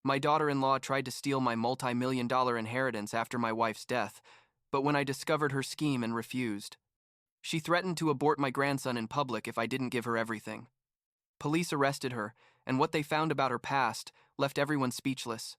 My daughter-in-law tried to steal my multi-million-dollar inheritance after my wife's death, but when I discovered her scheme and refused. She threatened to abort my grandson in public if I didn't give her everything. Police arrested her, and what they found about her past left everyone speechless.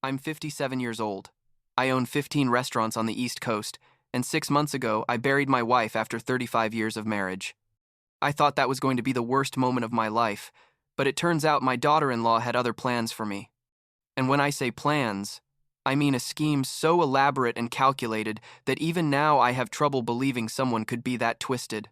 I'm 57 years old. I own 15 restaurants on the East Coast, and 6 months ago, I buried my wife after 35 years of marriage. I thought that was going to be the worst moment of my life, but it turns out my daughter-in-law had other plans for me. And when I say plans, I mean a scheme so elaborate and calculated that even now I have trouble believing someone could be that twisted.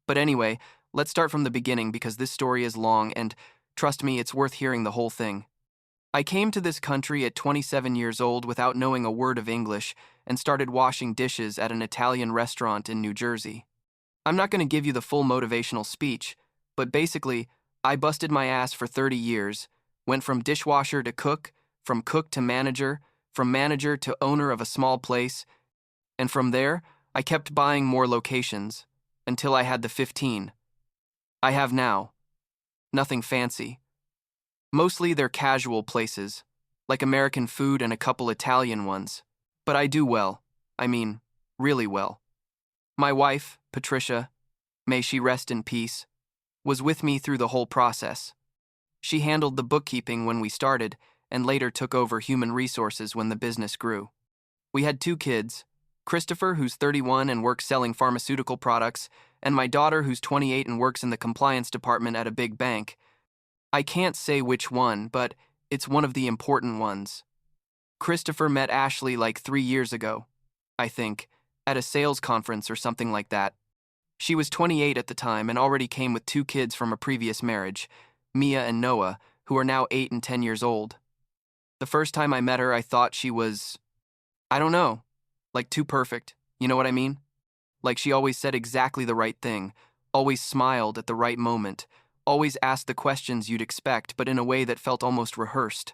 But anyway, let's start from the beginning because this story is long and, trust me, it's worth hearing the whole thing. I came to this country at 27 years old without knowing a word of English and started washing dishes at an Italian restaurant in New Jersey. I'm not going to give you the full motivational speech, but basically, I busted my ass for 30 years, went from dishwasher to cook, from cook to manager, from manager to owner of a small place, and from there, I kept buying more locations, until I had the 15 I have now. Nothing fancy. Mostly they're casual places, like American food and a couple Italian ones. But I do well. I mean, really well. My wife, Patricia, may she rest in peace, was with me through the whole process. She handled the bookkeeping when we started and later took over human resources when the business grew. We had 2 kids, Christopher, who's 31 and works selling pharmaceutical products, and my daughter, who's 28 and works in the compliance department at a big bank. I can't say which one, but it's one of the important ones. Christopher met Ashley like 3 years ago, I think, at a sales conference or something like that. She was 28 at the time and already came with 2 kids from a previous marriage, Mia and Noah, who are now 8 and 10 years old. The first time I met her, I thought she was, I don't know, like too perfect, you know what I mean? Like she always said exactly the right thing, always smiled at the right moment, always asked the questions you'd expect, but in a way that felt almost rehearsed.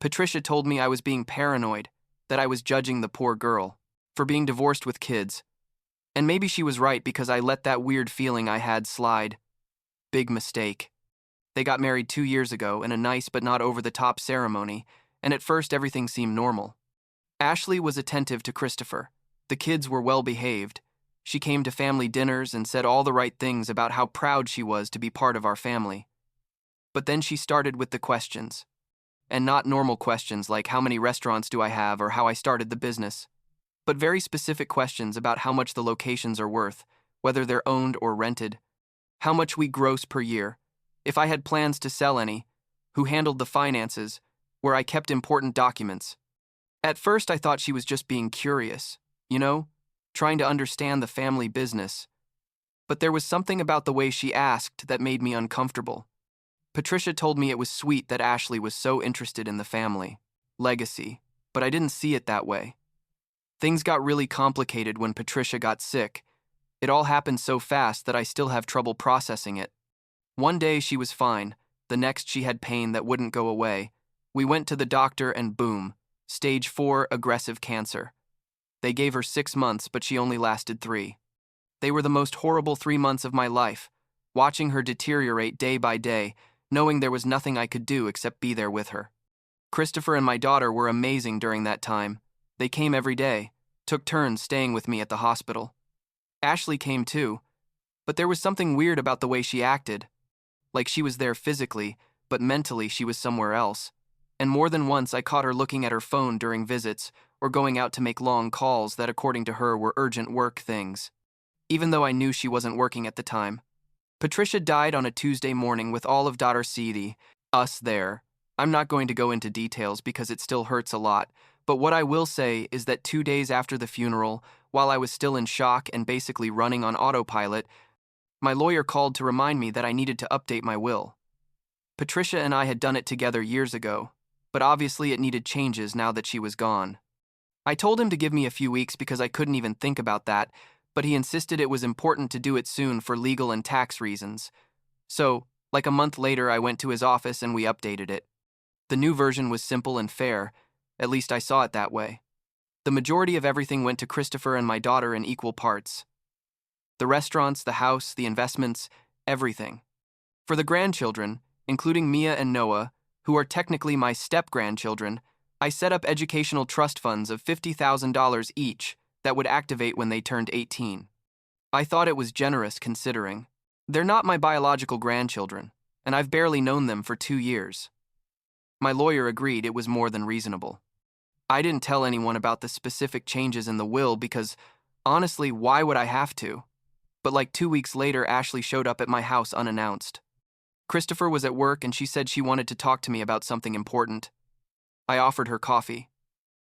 Patricia told me I was being paranoid, that I was judging the poor girl for being divorced with kids. And maybe she was right because I let that weird feeling I had slide. Big mistake. They got married 2 years ago in a nice but not over-the-top ceremony, and at first everything seemed normal. Ashley was attentive to Christopher. The kids were well-behaved. She came to family dinners and said all the right things about how proud she was to be part of our family. But then she started with the questions. And not normal questions like how many restaurants do I have or how I started the business, but very specific questions about how much the locations are worth, whether they're owned or rented, how much we gross per year, if I had plans to sell any, who handled the finances, where I kept important documents. At first I thought she was just being curious, trying to understand the family business. But there was something about the way she asked that made me uncomfortable. Patricia told me it was sweet that Ashley was so interested in the family legacy, but I didn't see it that way. Things got really complicated when Patricia got sick. It all happened so fast that I still have trouble processing it. One day she was fine, the next she had pain that wouldn't go away. We went to the doctor and boom, stage 4 aggressive cancer. They gave her 6 months, but she only lasted 3. They were the most horrible 3 months of my life, watching her deteriorate day by day, knowing there was nothing I could do except be there with her. Christopher and my daughter were amazing during that time. They came every day, took turns staying with me at the hospital. Ashley came too, but there was something weird about the way she acted. Like she was there physically, but mentally she was somewhere else. And more than once I caught her looking at her phone during visits or going out to make long calls that according to her were urgent work things, even though I knew she wasn't working at the time. Patricia died on a Tuesday morning with all of daughter Cede, us there. I'm not going to go into details because it still hurts a lot, but what I will say is that 2 days after the funeral, while I was still in shock and basically running on autopilot, my lawyer called to remind me that I needed to update my will. Patricia and I had done it together years ago, but obviously it needed changes now that she was gone. I told him to give me a few weeks because I couldn't even think about that, but he insisted it was important to do it soon for legal and tax reasons. So, like a month later, I went to his office and we updated it. The new version was simple and fair, at least I saw it that way. The majority of everything went to Christopher and my daughter in equal parts. The restaurants, the house, the investments, everything. For the grandchildren, including Mia and Noah, who are technically my step-grandchildren, I set up educational trust funds of $50,000 each that would activate when they turned 18. I thought it was generous considering. They're not my biological grandchildren, and I've barely known them for 2 years. My lawyer agreed it was more than reasonable. I didn't tell anyone about the specific changes in the will because, honestly, why would I have to? But like 2 weeks later, Ashley showed up at my house unannounced. Christopher was at work and she said she wanted to talk to me about something important. I offered her coffee.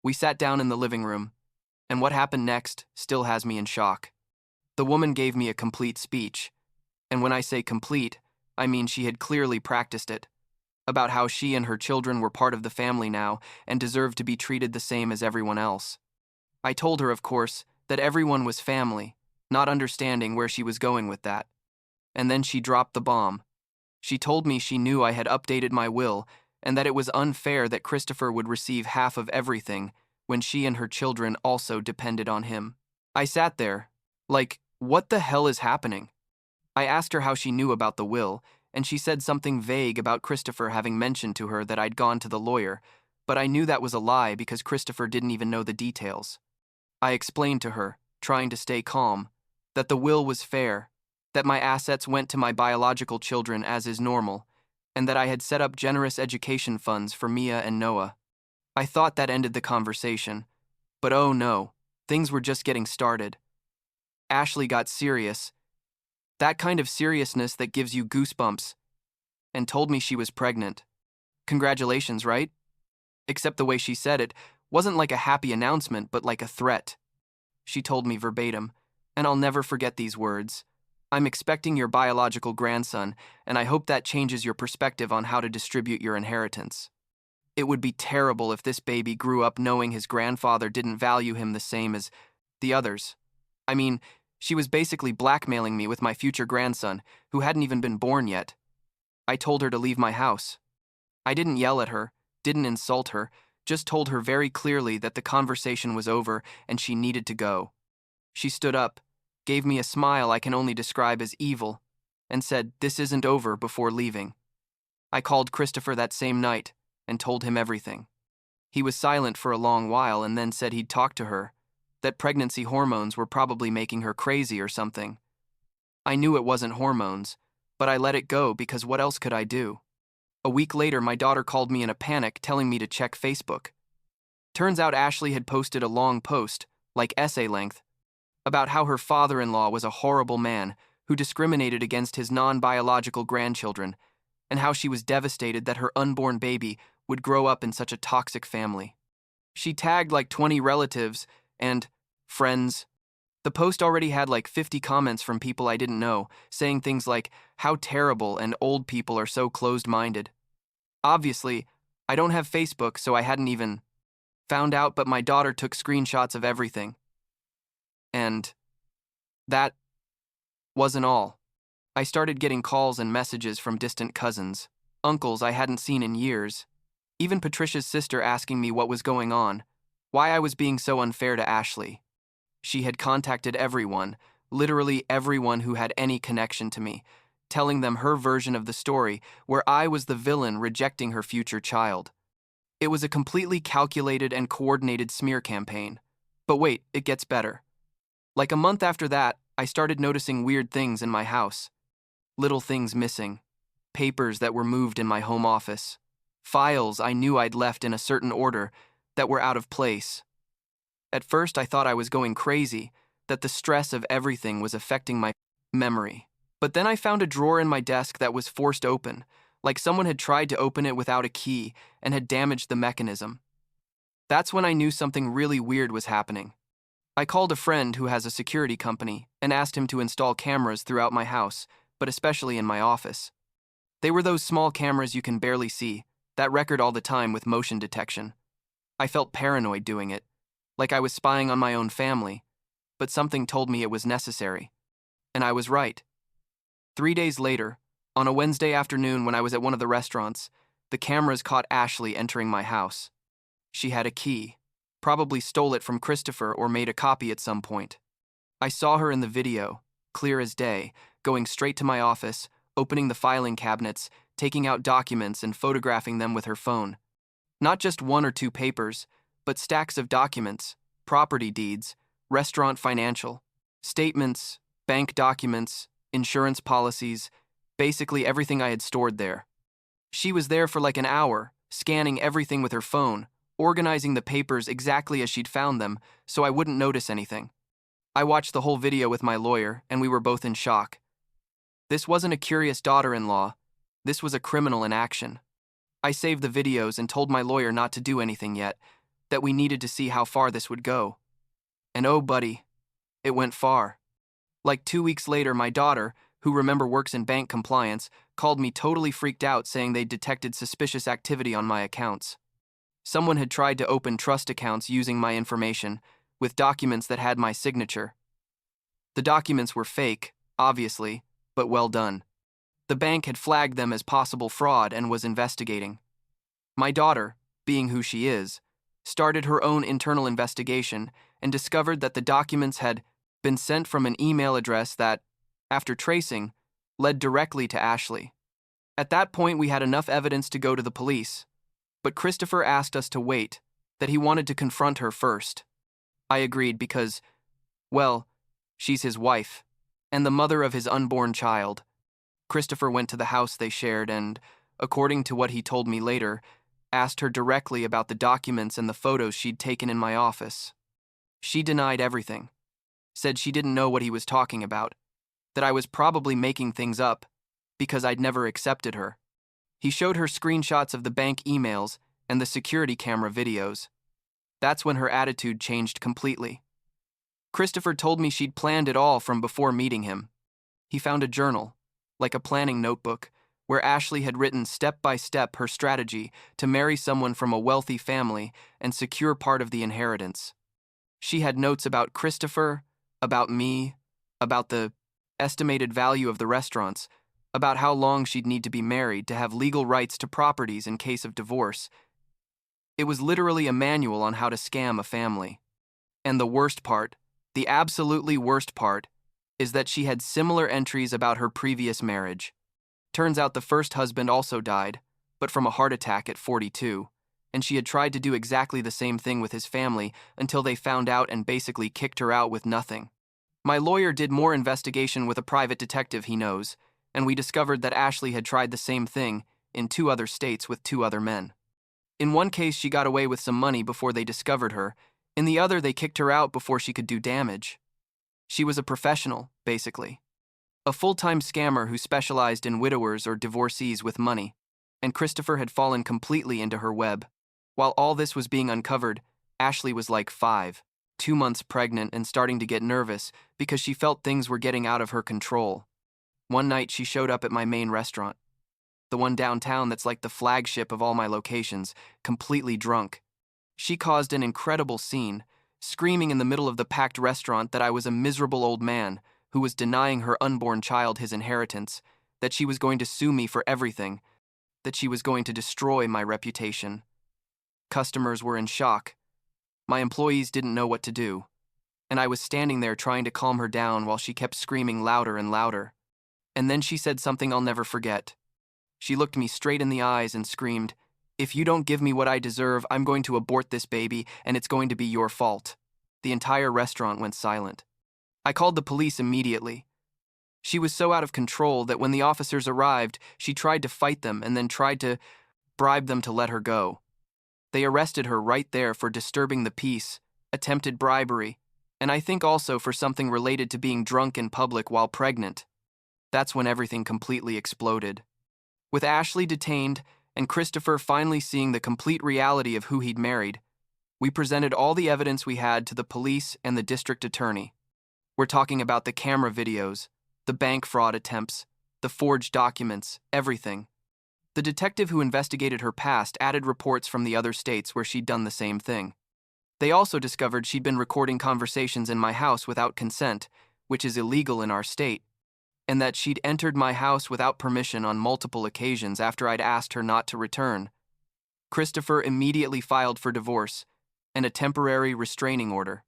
We sat down in the living room, and what happened next still has me in shock. The woman gave me a complete speech, and when I say complete, I mean she had clearly practiced it, about how she and her children were part of the family now and deserved to be treated the same as everyone else. I told her, of course, that everyone was family, not understanding where she was going with that. And then she dropped the bomb. She told me she knew I had updated my will and that it was unfair that Christopher would receive half of everything when she and her children also depended on him. I sat there, like, what the hell is happening? I asked her how she knew about the will, and she said something vague about Christopher having mentioned to her that I'd gone to the lawyer, but I knew that was a lie because Christopher didn't even know the details. I explained to her, trying to stay calm, that the will was fair, that my assets went to my biological children as is normal, and that I had set up generous education funds for Mia and Noah. I thought that ended the conversation, but oh no, things were just getting started. Ashley got serious, that kind of seriousness that gives you goosebumps, and told me she was pregnant. Congratulations, right? Except the way she said it wasn't like a happy announcement, but like a threat. She told me verbatim, and I'll never forget these words. I'm expecting your biological grandson, and I hope that changes your perspective on how to distribute your inheritance. It would be terrible if this baby grew up knowing his grandfather didn't value him the same as the others. I mean, she was basically blackmailing me with my future grandson, who hadn't even been born yet. I told her to leave my house. I didn't yell at her, didn't insult her, just told her very clearly that the conversation was over and she needed to go. She stood up, gave me a smile I can only describe as evil, and said, "This isn't over," before leaving. I called Christopher that same night and told him everything. He was silent for a long while and then said he'd talk to her, that pregnancy hormones were probably making her crazy or something. I knew it wasn't hormones, but I let it go because what else could I do? A week later, my daughter called me in a panic telling me to check Facebook. Turns out Ashley had posted a long post, like essay length, about how her father-in-law was a horrible man who discriminated against his non-biological grandchildren, and how she was devastated that her unborn baby would grow up in such a toxic family. She tagged like 20 relatives and friends. The post already had like 50 comments from people I didn't know, saying things like, "How terrible and old people are so closed-minded." Obviously, I don't have Facebook, so I hadn't even found out, but my daughter took screenshots of everything. And that wasn't all. I started getting calls and messages from distant cousins, uncles I hadn't seen in years, even Patricia's sister asking me what was going on, why I was being so unfair to Ashley. She had contacted everyone, literally everyone who had any connection to me, telling them her version of the story where I was the villain rejecting her future child. It was a completely calculated and coordinated smear campaign. But wait, it gets better. Like a month after that, I started noticing weird things in my house. Little things missing. Papers that were moved in my home office. Files I knew I'd left in a certain order that were out of place. At first, I thought I was going crazy, that the stress of everything was affecting my memory. But then I found a drawer in my desk that was forced open, like someone had tried to open it without a key and had damaged the mechanism. That's when I knew something really weird was happening. I called a friend who has a security company and asked him to install cameras throughout my house, but especially in my office. They were those small cameras you can barely see, that record all the time with motion detection. I felt paranoid doing it, like I was spying on my own family, but something told me it was necessary. And I was right. 3 days later, on a Wednesday afternoon when I was at one of the restaurants, the cameras caught Ashley entering my house. She had a key. Probably stole it from Christopher or made a copy at some point. I saw her in the video, clear as day, going straight to my office, opening the filing cabinets, taking out documents and photographing them with her phone. Not just 1 or 2 papers, but stacks of documents, property deeds, restaurant financial, statements, bank documents, insurance policies, basically everything I had stored there. She was there for like an hour, scanning everything with her phone, organizing the papers exactly as she'd found them, so I wouldn't notice anything. I watched the whole video with my lawyer, and we were both in shock. This wasn't a curious daughter-in-law. This was a criminal in action. I saved the videos and told my lawyer not to do anything yet, that we needed to see how far this would go. And oh, buddy, it went far. Like 2 weeks later, my daughter, who remember works in bank compliance, called me totally freaked out saying they'd detected suspicious activity on my accounts. Someone had tried to open trust accounts using my information, with documents that had my signature. The documents were fake, obviously, but well done. The bank had flagged them as possible fraud and was investigating. My daughter, being who she is, started her own internal investigation and discovered that the documents had been sent from an email address that, after tracing, led directly to Ashley. At that point, we had enough evidence to go to the police, but Christopher asked us to wait, that he wanted to confront her first. I agreed because, well, she's his wife, and the mother of his unborn child. Christopher went to the house they shared and, according to what he told me later, asked her directly about the documents and the photos she'd taken in my office. She denied everything, said she didn't know what he was talking about, that I was probably making things up because I'd never accepted her. He showed her screenshots of the bank emails and the security camera videos. That's when her attitude changed completely. Christopher told me she'd planned it all from before meeting him. He found a journal, like a planning notebook, where Ashley had written step by step her strategy to marry someone from a wealthy family and secure part of the inheritance. She had notes about Christopher, about me, about the estimated value of the restaurants, about how long she'd need to be married to have legal rights to properties in case of divorce. It was literally a manual on how to scam a family. And the worst part, the absolutely worst part, is that she had similar entries about her previous marriage. Turns out the first husband also died, but from a heart attack at 42, and she had tried to do exactly the same thing with his family until they found out and basically kicked her out with nothing. My lawyer did more investigation with a private detective he knows, and we discovered that Ashley had tried the same thing in 2 other states with 2 other men. In one case, she got away with some money before they discovered her. In the other, they kicked her out before she could do damage. She was a professional, basically. A full-time scammer who specialized in widowers or divorcees with money, and Christopher had fallen completely into her web. While all this was being uncovered, Ashley was like 2 months pregnant and starting to get nervous because she felt things were getting out of her control. One night, she showed up at my main restaurant, the one downtown that's like the flagship of all my locations, completely drunk. She caused an incredible scene, screaming in the middle of the packed restaurant that I was a miserable old man who was denying her unborn child his inheritance, that she was going to sue me for everything, that she was going to destroy my reputation. Customers were in shock. My employees didn't know what to do, and I was standing there trying to calm her down while she kept screaming louder and louder. And then she said something I'll never forget. She looked me straight in the eyes and screamed, "If you don't give me what I deserve, I'm going to abort this baby, and it's going to be your fault." The entire restaurant went silent. I called the police immediately. She was so out of control that when the officers arrived, she tried to fight them and then tried to bribe them to let her go. They arrested her right there for disturbing the peace, attempted bribery, and I think also for something related to being drunk in public while pregnant. That's when everything completely exploded. With Ashley detained and Christopher finally seeing the complete reality of who he'd married, we presented all the evidence we had to the police and the district attorney. We're talking about the camera videos, the bank fraud attempts, the forged documents, everything. The detective who investigated her past added reports from the other states where she'd done the same thing. They also discovered she'd been recording conversations in my house without consent, which is illegal in our state, and that she'd entered my house without permission on multiple occasions after I'd asked her not to return. Christopher immediately filed for divorce and a temporary restraining order.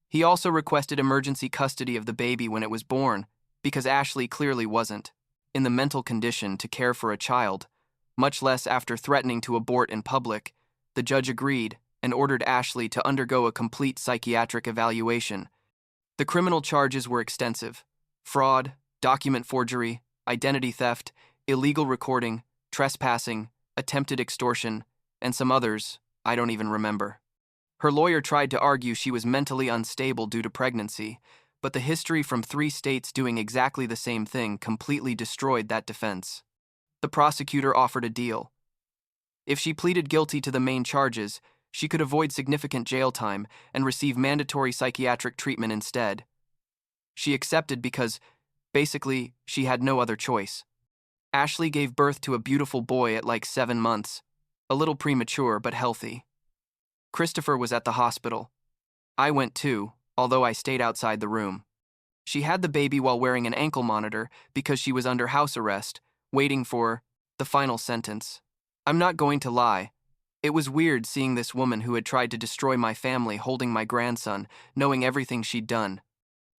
He also requested emergency custody of the baby when it was born, because Ashley clearly wasn't. in the mental condition to care for a child, much less after threatening to abort in public. The judge agreed and ordered Ashley to undergo a complete psychiatric evaluation. The criminal charges were extensive: fraud, document forgery, identity theft, illegal recording, trespassing, attempted extortion, and some others I don't even remember. Her lawyer tried to argue she was mentally unstable due to pregnancy, but the history from 3 states doing exactly the same thing completely destroyed that defense. The prosecutor offered a deal. If she pleaded guilty to the main charges, she could avoid significant jail time and receive mandatory psychiatric treatment instead. She accepted because, basically, she had no other choice. Ashley gave birth to a beautiful boy at like 7 months, a little premature but healthy. Christopher was at the hospital. I went too, although I stayed outside the room. She had the baby while wearing an ankle monitor because she was under house arrest, waiting for the final sentence. I'm not going to lie. It was weird seeing this woman who had tried to destroy my family holding my grandson, knowing everything she'd done.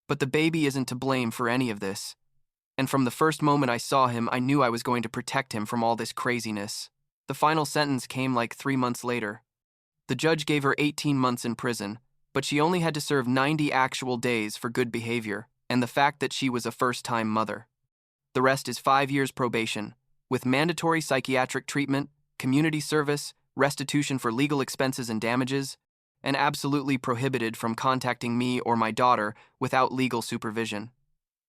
But the baby isn't to blame for any of this. And from the first moment I saw him, I knew I was going to protect him from all this craziness. The final sentence came like 3 months later. The judge gave her 18 months in prison, but she only had to serve 90 actual days for good behavior and the fact that she was a first-time mother. The rest is 5 years probation, with mandatory psychiatric treatment, community service, restitution for legal expenses and damages, and absolutely prohibited from contacting me or my daughter without legal supervision.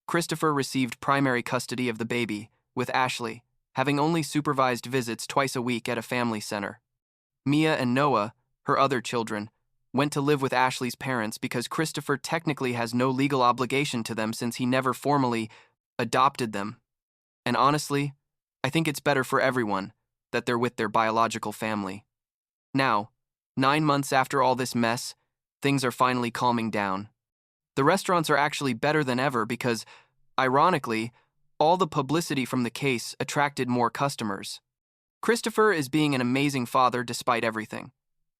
Christopher received primary custody of the baby, with Ashley having only supervised visits twice a week at a family center. Mia and Noah, her other children, went to live with Ashley's parents because Christopher technically has no legal obligation to them since he never formally adopted them. And honestly, I think it's better for everyone that they're with their biological family. Now, 9 months after all this mess, things are finally calming down. The restaurants are actually better than ever because, ironically, all the publicity from the case attracted more customers. Christopher is being an amazing father despite everything.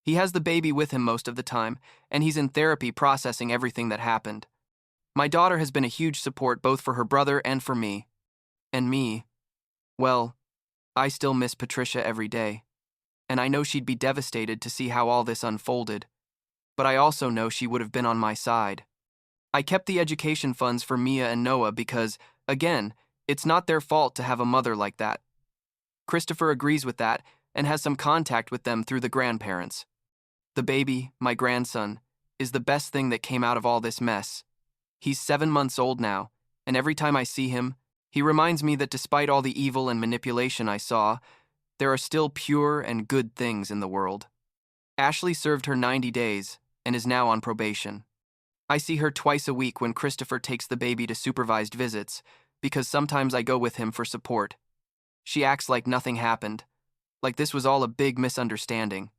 He has the baby with him most of the time, and he's in therapy processing everything that happened. My daughter has been a huge support both for her brother and for me. And me, well, I still miss Patricia every day. And I know she'd be devastated to see how all this unfolded. But I also know she would have been on my side. I kept the education funds for Mia and Noah because, again, it's not their fault to have a mother like that. Christopher agrees with that and has some contact with them through the grandparents. The baby, my grandson, is the best thing that came out of all this mess. He's 7 months old now, and every time I see him, he reminds me that despite all the evil and manipulation I saw, there are still pure and good things in the world. Ashley served her 90 days and is now on probation. I see her twice a week when Christopher takes the baby to supervised visits, because sometimes I go with him for support. She acts like nothing happened, like this was all a big misunderstanding.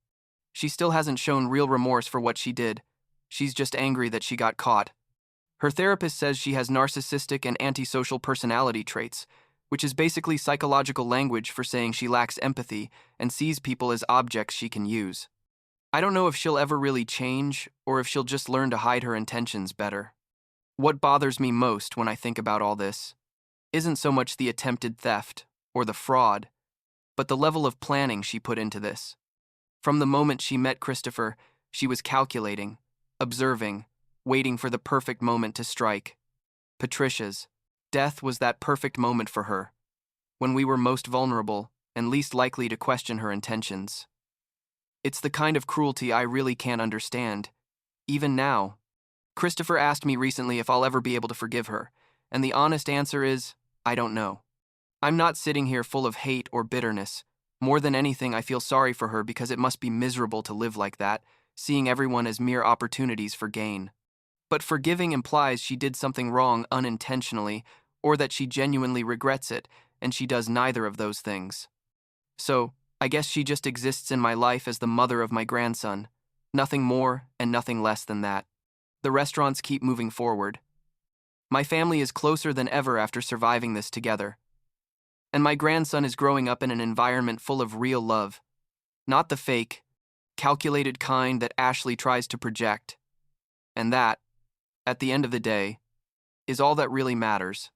She still hasn't shown real remorse for what she did. She's just angry that she got caught. Her therapist says she has narcissistic and antisocial personality traits, which is basically psychological language for saying she lacks empathy and sees people as objects she can use. I don't know if she'll ever really change or if she'll just learn to hide her intentions better. What bothers me most when I think about all this isn't so much the attempted theft or the fraud, but the level of planning she put into this. From the moment she met Christopher, she was calculating, observing, waiting for the perfect moment to strike. Patricia's death was that perfect moment for her, when we were most vulnerable and least likely to question her intentions. It's the kind of cruelty I really can't understand, even now. Christopher asked me recently if I'll ever be able to forgive her, and the honest answer is, I don't know. I'm not sitting here full of hate or bitterness. More than anything, I feel sorry for her because it must be miserable to live like that, seeing everyone as mere opportunities for gain. But forgiving implies she did something wrong unintentionally, or that she genuinely regrets it, and she does neither of those things. So, I guess she just exists in my life as the mother of my grandson. Nothing more and nothing less than that. The restaurants keep moving forward. My family is closer than ever after surviving this together. And my grandson is growing up in an environment full of real love. Not the fake, calculated kind that Ashley tries to project. And that, at the end of the day, is all that really matters.